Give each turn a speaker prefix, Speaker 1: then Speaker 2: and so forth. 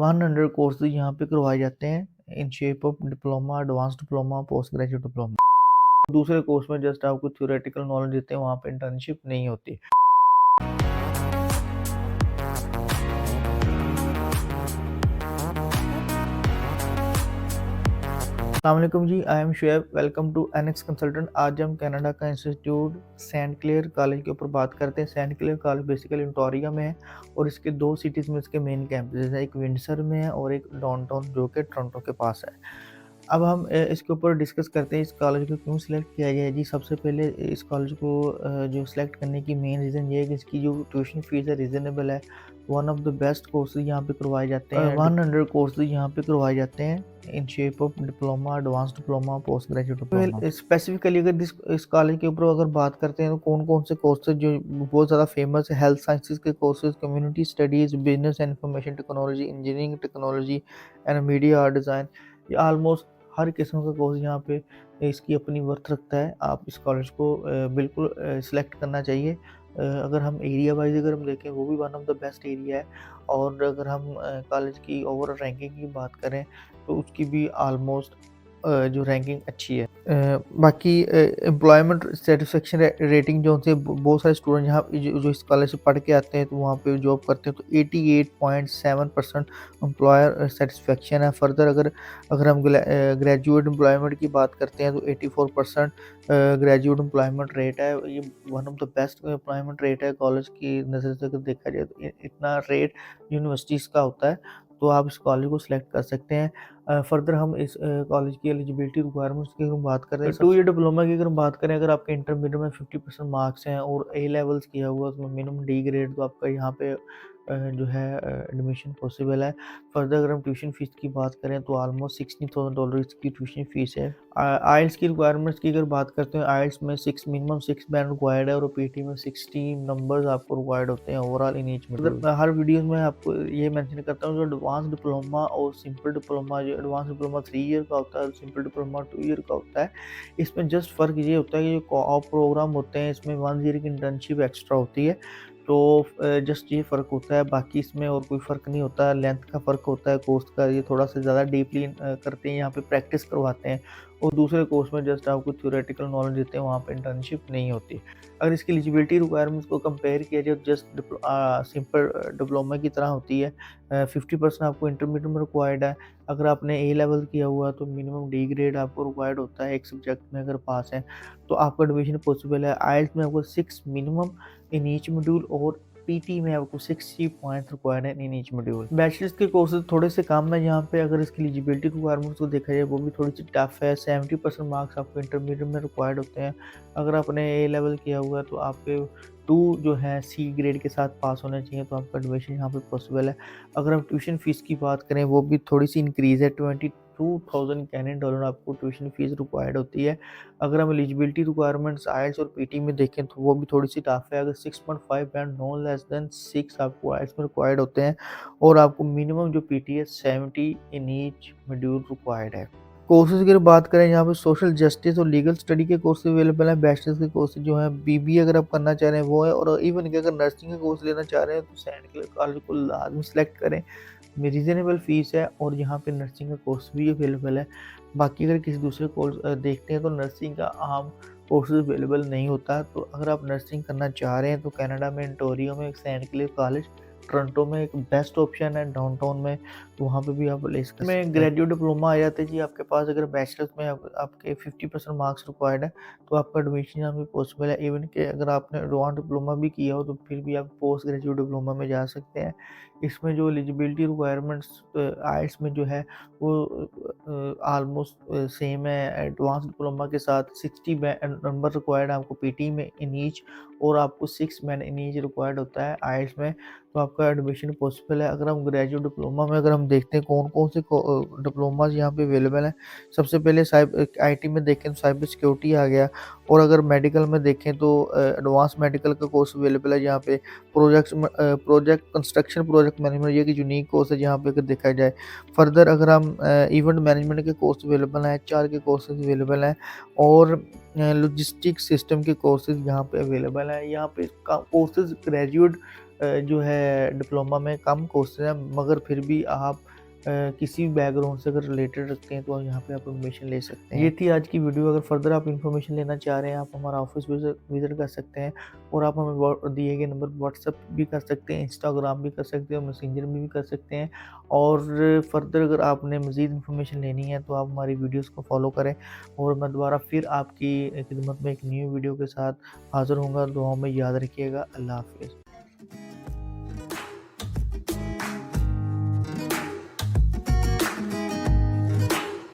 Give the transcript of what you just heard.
Speaker 1: 100 courses यहाँ पे करवाए जाते हैं in shape of diploma, advance diploma, post graduate diploma. दूसरे कोर्स में जस्ट आपको थ्योरेटिकल नॉलेज देते हैं, वहाँ पे इंटर्नशिप नहीं होती। अस्सलाम वालेकुम जी, I am Shoaib. Welcome to NX consultant. आज हम कनाडा का इंस्टीट्यूट सेंट क्लेयर कॉलेज के ऊपर बात करते हैं। Saint Clair College basically Ontario में है और इसके दो सिटीज़ में इसके मेन कैंपस है, एक विंडसर में है और एक डाउनटाउन जो कि टोरंटो के पास है। अब हम इसके ऊपर डिस्कस करते हैं इस कॉलेज को क्यों सिलेक्ट किया गया है जी। सबसे पहले इस कॉलेज को जो सिलेक्ट करने की मेन रीज़न ये है कि इसकी जो ट्यूशन फ़ीस है रीज़नेबल है। One of the best courses यहाँ पे करवाए जाते हैं। 100 कोर्सेज यहाँ पे करवाए जाते हैं in shape of diploma, advance diploma, post graduate diploma. Specifically अगर इस कॉलेज के ऊपर अगर बात करते हैं तो कौन कौन से कोर्सेज जो बहुत ज़्यादा फेमस है, हेल्थ साइंसेज के courses, community studies, business and information technology, engineering technology and media art design. ये ऑलमोस्ट हर किस्म का कोर्स यहाँ पे इसकी अपनी वर्थ रखता है। आप इस कॉलेज को बिल्कुल सिलेक्ट करना चाहिए। अगर हम एरिया वाइज अगर हम देखें, वो भी one of the best area है। और अगर हम कॉलेज की ओवरऑल रैंकिंग की बात करें तो उसकी भी ऑलमोस्ट जो रैंकिंग अच्छी है। बाकी एम्प्लॉयमेंट सेटिस्फेक्शन रेटिंग जो उनसे बहुत सारे स्टूडेंट यहाँ जो इस कॉलेज से पढ़ के आते हैं तो वहाँ पे जॉब करते हैं, तो 88.7% एम्प्लॉयर सेटिस्फेक्शन है। फर्दर अगर हम ग्रेजुएट एम्प्लॉयमेंट की बात करते हैं तो 84% ग्रेजुएट एम्प्लॉयमेंट रेट है। ये one of the best employment rate है कॉलेज की नज़र से अगर देखा जाए तो। इतना रेट यूनिवर्सिटीज़ का होता है, तो आप इस कॉलेज को सिलेक्ट कर सकते हैं। फर्दर हम इस कॉलेज की एलिजिबिलिटी रिक्वायरमेंट्स की अगर बात करें, 2 ईयर डिप्लोमा की अगर बात करें, अगर आपके इंटरमीडिएट में 50% मार्क्स हैं और ए लेवल्स किया हुआ तो मिनिमम डी ग्रेड, तो आपका यहाँ पे जो है एडमिशन पॉसिबल है। फर्दर अगर हम ट्यूशन फ़ीस की बात करें तो ऑलमोस्ट $16,000 इसकी ट्यूशन फ़ीस है। आइल्स की रिक्वायरमेंट्स की अगर बात करते हैं, आइल्स में मिनिमम 6 बैंड रिक्वायर्ड है और पीटी में 60 नंबर्स आपको रिक्वायर्ड होते हैं ओवरऑल इन ईच में। मैं हर वीडियो में आपको ये मेंशन करता हूँ, जो एडवांस डिप्लोमा और सिंपल डिप्लोमा, जो एडवांस डिप्लोमा 3 ईयर का होता है, सिंपल डिप्लोमा 2 ईयर का होता है। इसमें जस्ट फ़र्क ये होता है कि जो को-ऑप प्रोग्राम होते हैं इसमें 1 ईयर की इंटर्नशिप एक्स्ट्रा होती है। तो जस्ट ये फ़र्क होता है, बाकी इसमें और कोई फ़र्क नहीं होता। लेंथ का फ़र्क होता है कोर्स का, ये थोड़ा सा ज़्यादा डीपली करते हैं, यहाँ पे प्रैक्टिस करवाते हैं। और दूसरे कोर्स में जस्ट आपको थ्योरेटिकल नॉलेज देते हैं, वहाँ पे इंटर्नशिप नहीं होती। अगर इसकी एलिजिबिलिटी रिक्वायरमेंट्स को कंपेयर किया जाए तो जस्ट सिंपल डिप्लोमा की तरह होती है। 50% आपको इंटरमीडिएट में रिक्वायर्ड है। अगर आपने ए लेवल किया हुआ तो मिनिमम डी ग्रेड आपको रिक्वायर्ड होता है एक सब्जेक्ट में, अगर पास है तो आपका एडमिशन पॉसिबल है। आइल्स में आपको 6 मिनिमम इन ईच मॉड्यूल और पीटी में आपको 60 पॉइंट रिक्वायर्ड है इन ईच मॉड्यूल। बैचलर्स के कोर्सेज थोड़े से कम है यहाँ पे। अगर इसकी एलिजिबिलिटी रिक्वायरमेंट्स को देखा जाए वो भी थोड़ी सी टफ है। 70% मार्क्स आपको इंटरमीडिएट में रिक्वायर्ड होते हैं। अगर आपने ए लेवल किया हुआ है तो आपके 2 जो है सी ग्रेड के साथ पास होने चाहिए, तो आपका एडमिशन यहाँ पे पॉसिबल है। अगर हम ट्यूशन फ़ीस की बात करें, वो भी थोड़ी सी इंक्रीज़ है। 22,000 कैनेडियन डॉलर आपको ट्यूशन फ़ीस रिक्वायर्ड होती है। अगर हम एलिजिबिलिटी रिक्वायरमेंट्स आइल्स और पीटी में देखें तो वो भी थोड़ी सी टफ है। अगर 6.5 बैंड नो लेस देन 6 आपको आइल्स में रिक्वायर्ड होते हैं और आपको मिनिमम जो पीटी है 70 इन ईच मॉड्यूल रिक्वायर्ड है। कोर्सेज़ की अगर बात करें, यहाँ पे सोशल जस्टिस और लीगल स्टडी के कोर्स अवेलेबल हैं। बैचलर्स के कोर्स जो हैं, बीबीए अगर आप करना चाह रहे हैं वो है, और इवन कि अगर नर्सिंग का कोर्स लेना चाह रहे हैं तो सेंट क्लेयर कॉलेज को लाजमी सेलेक्ट करें। रीज़नेबल फ़ीस है और यहाँ पे नर्सिंग का कोर्स भी अवेलेबल है। बाकी अगर किसी दूसरे कोर्स देखते हैं तो नर्सिंग का आम कोर्सेज़ अवेलेबल नहीं होता। तो अगर आप नर्सिंग करना चाह रहे हैं तो कनाडा में ओंटारियो में एक सेंट क्लेयर कॉलेज, टोरंटो में एक बेस्ट ऑप्शन है, डाउनटाउन में, तो वहाँ पे भी आप ले सकते हैं। ग्रेजुएट डिप्लोमा आ जाता है जी आपके पास। अगर बैचलर्स में आपके 50% मार्क्स रिक्वायर्ड है तो आपका एडमिशन यहाँ पे पॉसिबल है। इवन कि अगर आपने एडवांस डिप्लोमा भी किया हो तो फिर भी आप पोस्ट ग्रेजुएट डिप्लोमा में जा सकते हैं। इसमें जो एलिजिबिलिटी रिक्वायरमेंट्स आइल्स में जो है वो ऑलमोस्ट सेम है। एडवांस डिप्लोमा के साथ 60 नंबर रिक्वायर्ड है आपको पीटी में इन ईच, और आपको 6 मैन इन ईच रिक्वायर्ड होता है आइल्स में, तो आपका एडमिशन पॉसिबल है। अगर हम ग्रेजुएट डिप्लोमा में अगर हम देखते हैं कौन-कौन से डिप्लोमास यहाँ पे अवेलेबल हैं, सबसे पहले आईटी में देखें तो साइबर सिक्योरिटी आ गया। और अगर मेडिकल में देखें तो एडवांस मेडिकल का कोर्स अवेलेबल है जहाँ पे प्रोजेक्ट कंस्ट्रक्शन, प्रोजेक्ट मैनेजमेंट, ये एक यूनिक कोर्स है जहाँ पे अगर देखा जाए। फर्दर अगर हम इवेंट मैनेजमेंट के कोर्स अवेलेबल हैं, एचआर के कोर्सेज अवेलेबल हैं और लॉजिस्टिक सिस्टम के कोर्सेज यहाँ पे अवेलेबल हैं। यहाँ पे कोर्सेज ग्रेजुएट जो है डिप्लोमा में कम कोर्सेज हैं, मगर फिर भी आप किसी भी बैकग्राउंड से अगर रिलेटेड रखते हैं तो यहाँ पे आप इन्फॉर्मेशन ले सकते हैं। ये थी आज की वीडियो। अगर फर्दर आप इन्फॉर्मेशन लेना चाह रहे हैं, आप हमारा ऑफिस विजिट कर सकते हैं और आप हमें दिए गए नंबर व्हाट्सअप भी कर सकते हैं, इंस्टाग्राम भी कर सकते हैं और मैसेंजर में भी कर सकते हैं। और फर्दर अगर आपने मज़ीद इन्फॉर्मेशन लेनी है तो आप हमारी वीडियोज़ को फॉलो करें और मैं दोबारा फिर आपकी खिदमत में एक न्यू वीडियो के साथ हाज़िर होऊँगा। दुआओं में याद रखिएगा। अल्लाह हाफ़िज़।